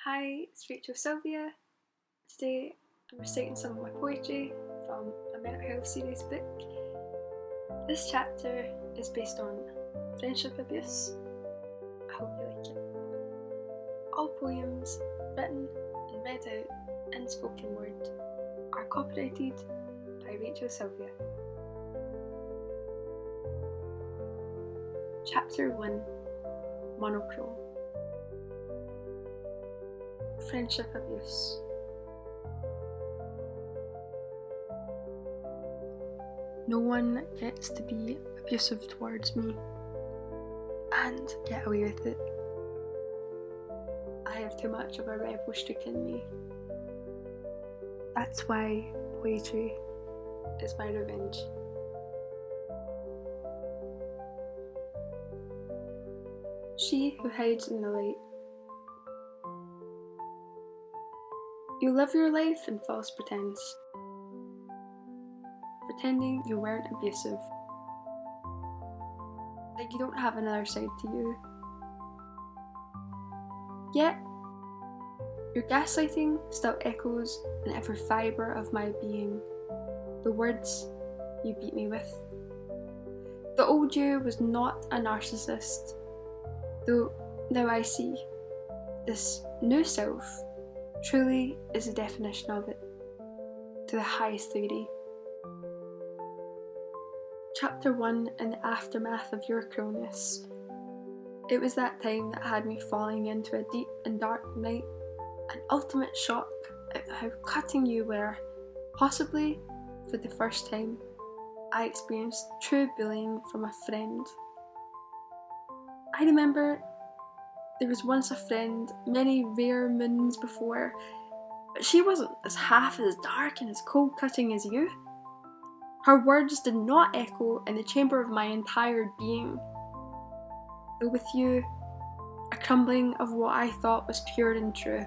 Hi, it's Rachael Sylvia. Today I'm reciting some of my poetry from a mental health series book. This chapter is based on friendship abuse. I hope you like it. All poems written and read out in spoken word are copyrighted by Rachael Sylvia. Chapter 1, Monochrome. Friendship abuse. No one gets to be abusive towards me and get away with it. I have too much of a rebel streak in me. That's why poetry is my revenge. She who hides in the light. You live your life in false pretense, pretending you weren't abusive, like you don't have another side to you. Yet, your gaslighting still echoes in every fibre of my being, the words you beat me with. The old you was not a narcissist, though now I see this new self truly is the definition of it, to the highest degree. Chapter 1, in the aftermath of your cruelness. It was that time that had me falling into a deep and dark night, an ultimate shock at how cutting you were. Possibly, for the first time, I experienced true bullying from a friend. I remember there was once a friend, many rare moons before, but she wasn't as half as dark and as cold-cutting as you. Her words did not echo in the chamber of my entire being. Though with you, a crumbling of what I thought was pure and true.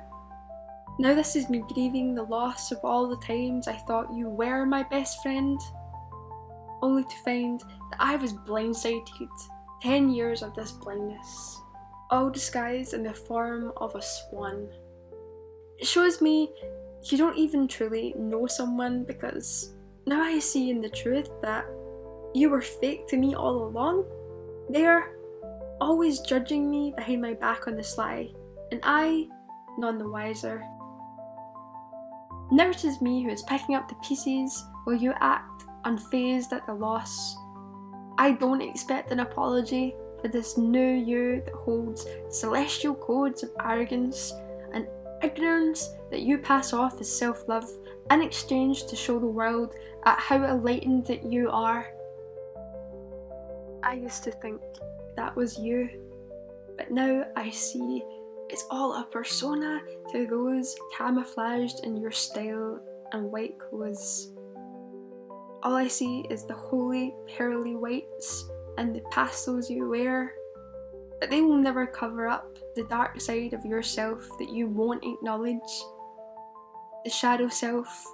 Now this is me grieving the loss of all the times I thought you were my best friend, only to find that I was blindsided. 10 years of this blindness, all disguised in the form of a swan. It shows me you don't even truly know someone, because now I see in the truth that you were fake to me all along. They are always judging me behind my back on the sly, and I none the wiser. Now it is me who is picking up the pieces while you act unfazed at the loss. I don't expect an apology for this new you that holds celestial codes of arrogance and ignorance that you pass off as self-love in exchange to show the world at how enlightened that you are. I used to think that was you, but now I see it's all a persona to those camouflaged in your style and white clothes. All I see is the holy pearly whites and the pastels you wear, but they will never cover up the dark side of yourself that you won't acknowledge. The shadow self,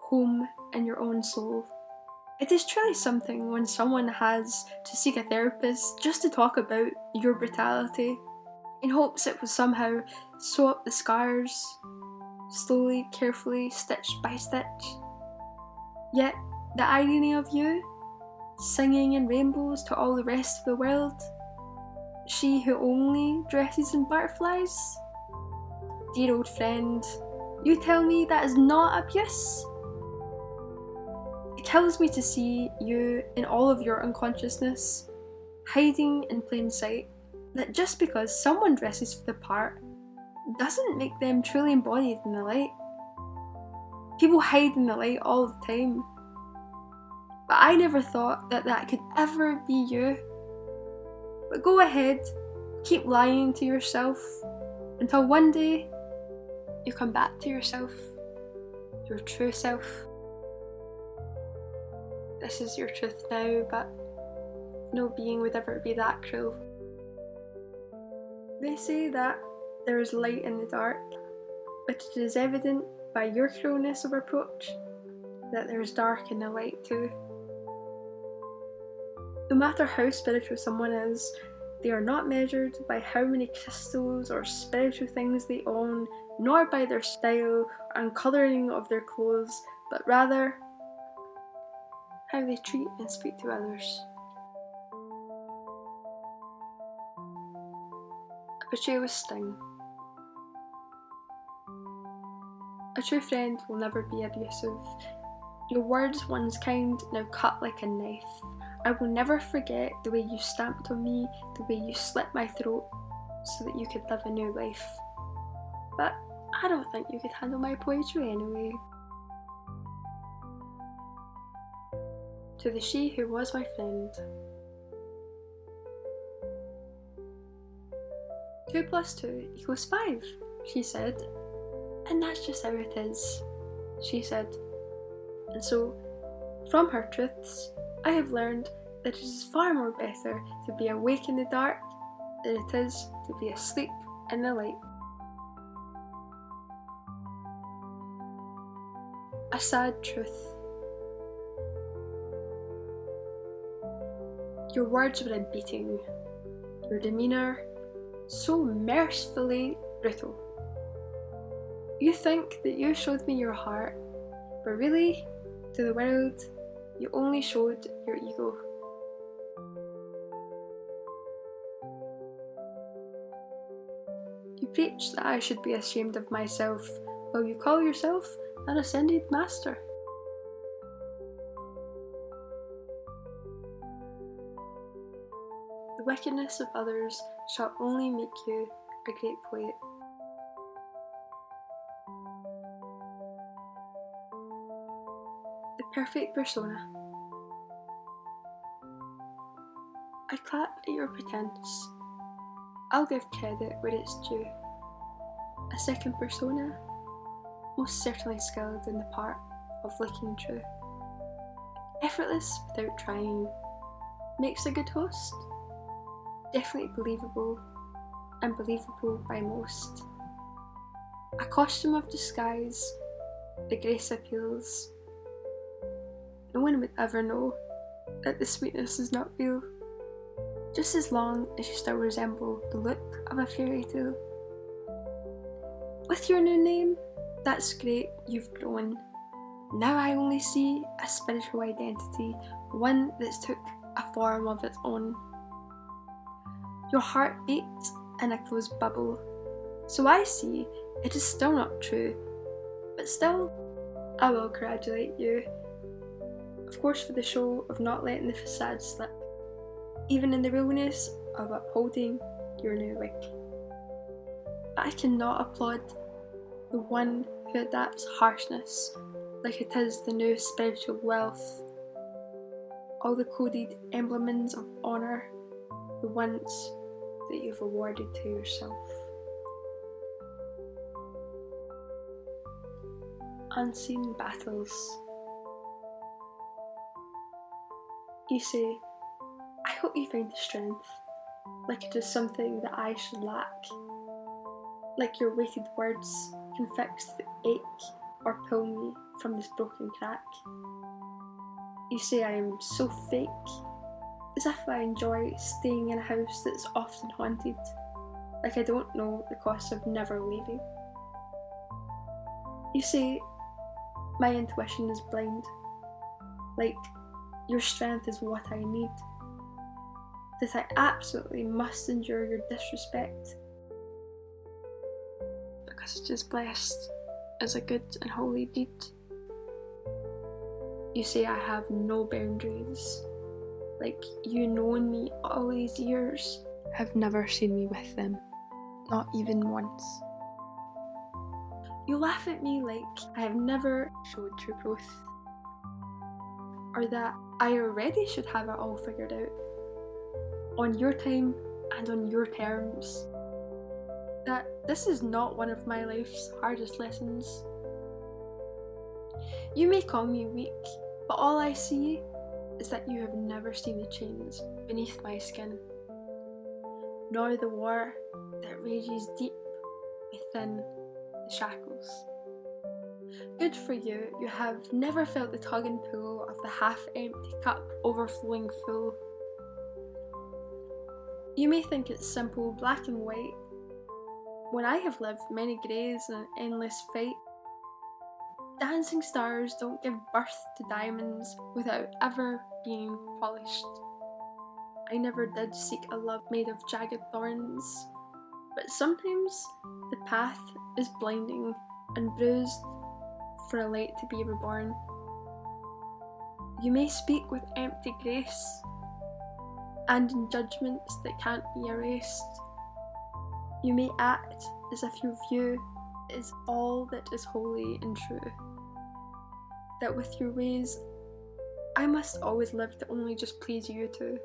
home in your own soul. It is truly something when someone has to seek a therapist just to talk about your brutality, in hopes it will somehow sew up the scars, slowly, carefully, stitch by stitch. Yet, the irony of you, singing in rainbows to all the rest of the world, she who only dresses in butterflies? Dear old friend, you tell me that is not abuse? It kills me to see you in all of your unconsciousness, hiding in plain sight, that just because someone dresses for the part doesn't make them truly embodied in the light. People hide in the light all the time, but I never thought that that could ever be you. But go ahead, keep lying to yourself until one day you come back to yourself, your true self. This is your truth now, but no being would ever be that cruel. They say that there is light in the dark, but it is evident by your cruelness of approach that there is dark in the light too. No matter how spiritual someone is, They are not measured by how many crystals or spiritual things they own, nor by their style and colouring of their clothes, but rather how they treat and speak to others. A betrayal with sting. A true friend will never be abusive. Your words once kind now cut like a knife. I will never forget the way you stamped on me, the way you slit my throat so that you could live a new life. But I don't think you could handle my poetry anyway. To the she who was my friend. 2 + 2 = 5, she said. And that's just how it is, she said. And so, from her truths, I have learned that it is far more better to be awake in the dark than it is to be asleep in the light. A sad truth. Your words were a beating, your demeanour so mercifully brutal. You think that you showed me your heart, but really, to the world, you only showed your ego. You preach that I should be ashamed of myself, while you call yourself an ascended master. The wickedness of others shall only make you a great poet. The perfect persona. I clap at your pretense. I'll give credit where it's due. A second persona, most certainly skilled in the part of looking true. Effortless without trying, makes a good host. Definitely believable, and believable by most. A costume of disguise, the grace appeals. No one would ever know that the sweetness is not real, just as long as you still resemble the look of a fairy tale. With your new name, that's great, you've grown. Now I only see a spiritual identity, one that's took a form of its own. Your heart beats in a closed bubble, so I see it is still not true, but still, I will congratulate you. Of course, for the show of not letting the facade slip, even in the realness of upholding your new wig. But I cannot applaud the one who adapts harshness like it is the new spiritual wealth, all the coded emblems of honour, the ones that you've awarded to yourself. Unseen battles. You say, I hope you find the strength, like it is something that I should lack, like your weighted words can fix the ache or pull me from this broken crack. You say I am so fake, as if I enjoy staying in a house that's often haunted, like I don't know the cost of never leaving. You say my intuition is blind, like your strength is what I need, that I absolutely must endure your disrespect, because it is blessed as a good and holy deed. You say I have no boundaries, like you known me all these years, have never seen me with them, not even once. You laugh at me like I have never showed true growth, or that I already should have it all figured out, on your time and on your terms, that this is not one of my life's hardest lessons. You may call me weak, but all I see is that you have never seen the chains beneath my skin, nor the war that rages deep within the shackles. Good for you, you have never felt the tug and pull of the half-empty cup overflowing full. You may think it's simple black and white, when I have lived many greys in an endless fight. Dancing stars don't give birth to diamonds without ever being polished. I never did seek a love made of jagged thorns, but sometimes the path is blinding and bruised for a light to be reborn. You may speak with empty grace and in judgments that can't be erased. You may act as if your view is all that is holy and true, that with your ways I must always live to only just please you too.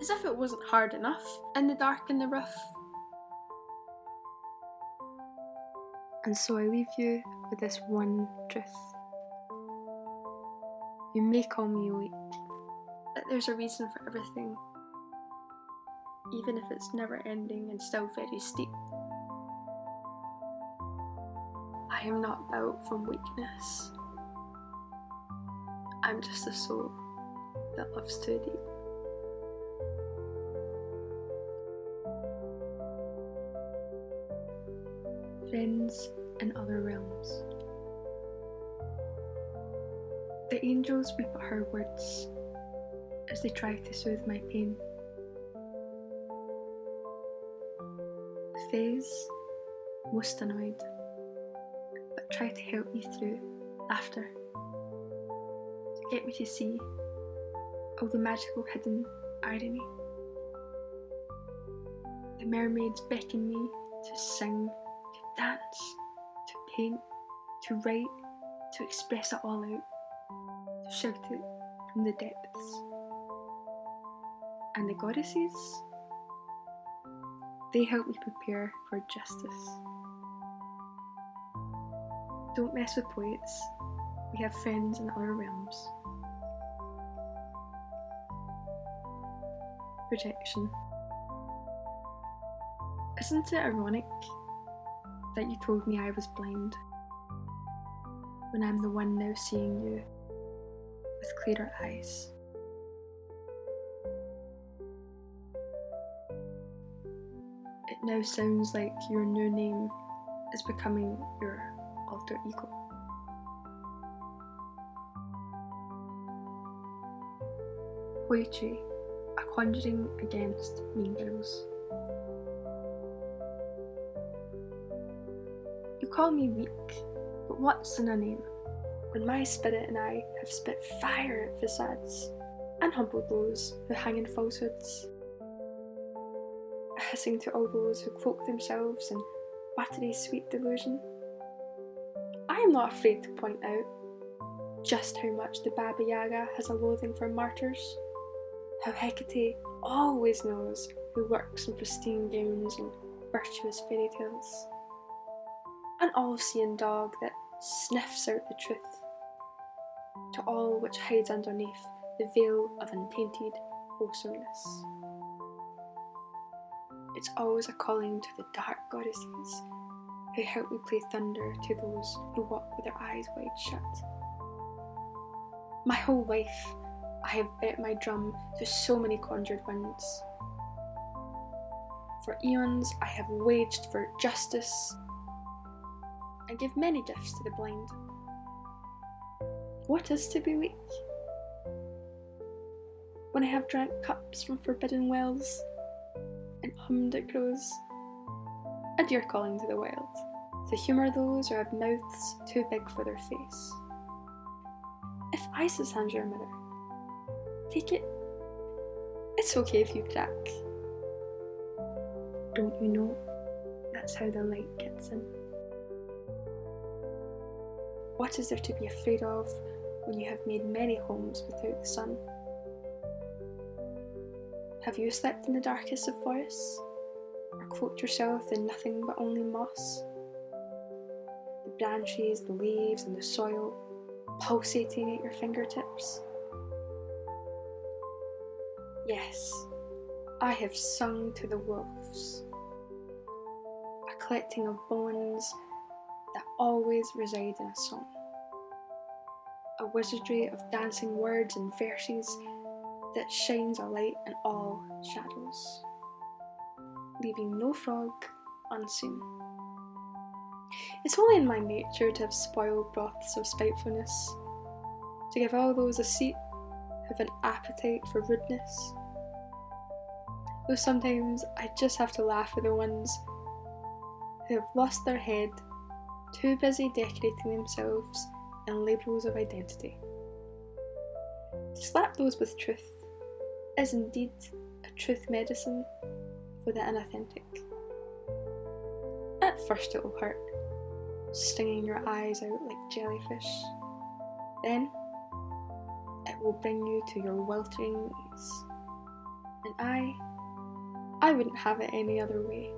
As if it wasn't hard enough in the dark and the rough. And so I leave you with this one truth. You may call me weak, that there's a reason for everything, even if it's never ending and still very steep. I am not built from weakness. I'm just a soul that loves too deep. Friends in other realms. The angels weep at her words as they try to soothe my pain. The fays, most annoyed, but try to help me through laughter, to get me to see all the magical hidden irony. The mermaids beckon me to sing, to dance, to paint, to write, to express it all out, to shout it from the depths. And the goddesses, they help me prepare for justice. Don't mess with poets, we have friends in other realms. Rejection. Isn't it ironic that you told me I was blind, when I'm the one now seeing you with clearer eyes? It now sounds like your new name is becoming your alter ego. Poetry, a conjuring against mean girls. You call me weak, but what's in a name, when my spirit and I have spit fire at facades, and humbled those who hang in falsehoods, hissing to all those who cloak themselves in buttery sweet delusion? I am not afraid to point out just how much the Baba Yaga has a loathing for martyrs, how Hecate always knows who works in pristine gowns and virtuous fairy tales, an all-seeing dog that sniffs out the truth to all which hides underneath the veil of untainted wholesomeness. It's always a calling to the dark goddesses who help me play thunder to those who walk with their eyes wide shut. My whole life I have bet my drum to so many conjured winds. For eons I have waged for justice and give many gifts to the blind. What is to be weak? When I have drank cups from forbidden wells and hummed at crows, a dear calling to the wild, to humour those who have mouths too big for their face. If Isis hands you a mirror, take it. It's okay if you crack. Don't you know that's how the light gets in? What is there to be afraid of when you have made many homes without the sun? Have you slept in the darkest of forests, or cloaked yourself in nothing but only moss? The branches, the leaves, and the soil pulsating at your fingertips? Yes, I have sung to the wolves, a collecting of bones that always reside in a song, a wizardry of dancing words and verses that shines a light in all shadows, leaving no frog unseen. It's only in my nature to have spoiled broths of spitefulness, to give all those a seat who have an appetite for rudeness. Though sometimes I just have to laugh at the ones who have lost their head, too busy decorating themselves in labels of identity. To slap those with truth is indeed a truth medicine for the inauthentic. At first it will hurt, stinging your eyes out like jellyfish. Then it will bring you to your weltering knees. And I wouldn't have it any other way.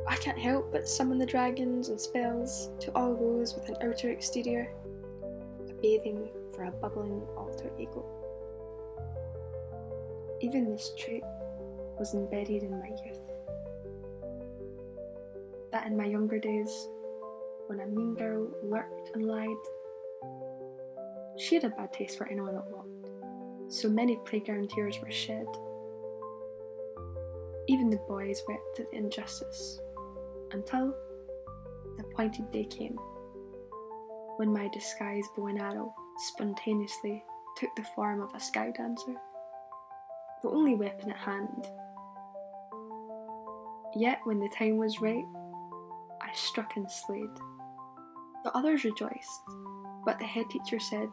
I can't help but summon the dragons and spells to all those with an outer exterior, bathing for a bubbling alter ego. Even this trait was embedded in my youth. That in my younger days, when a mean girl lurked and lied, she had a bad taste for anyone that walked, so many playground tears were shed. Even the boys wept at the injustice, until the appointed day came, when my disguised bow and arrow spontaneously took the form of a sky dancer, the only weapon at hand. Yet when the time was right, I struck and slayed. The others rejoiced, but the head teacher said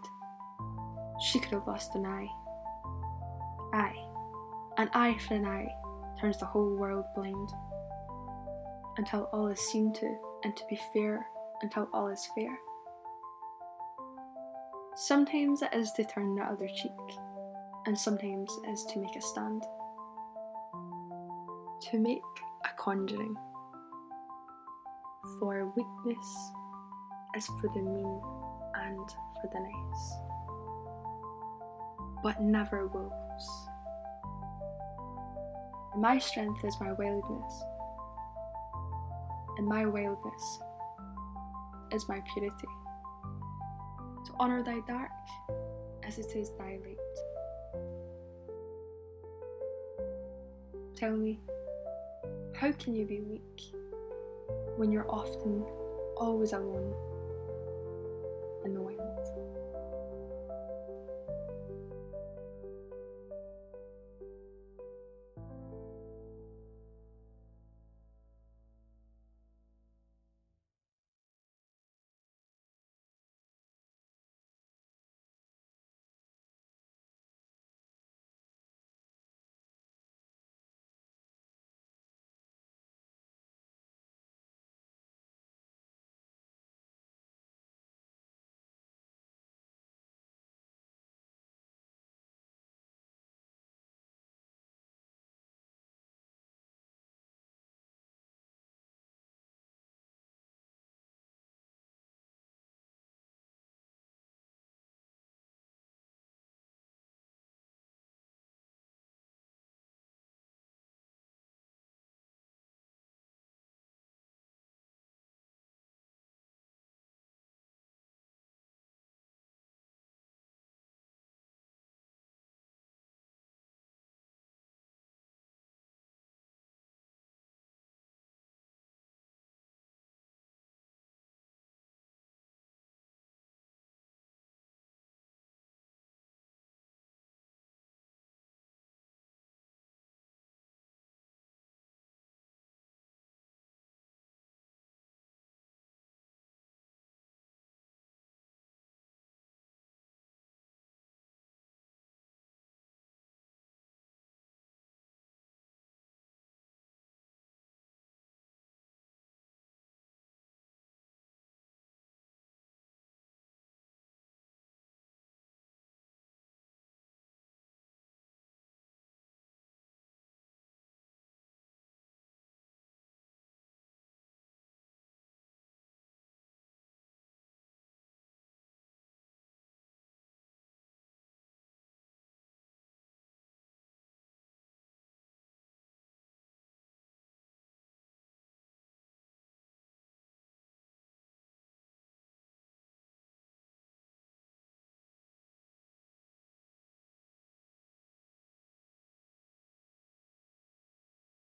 she could have lost an eye. Aye, an eye for an eye turns the whole world blind, until all is seen to, and to be fair, until all is fair. Sometimes it is to turn the other cheek, and sometimes it is to make a stand. To make a conjuring. For weakness is for the mean and for the nice, but never wolves. My strength is my wildness, and my wildness is my purity. To honour thy dark as it is thy light. Tell me, how can you be weak when you're often always alone in the wild?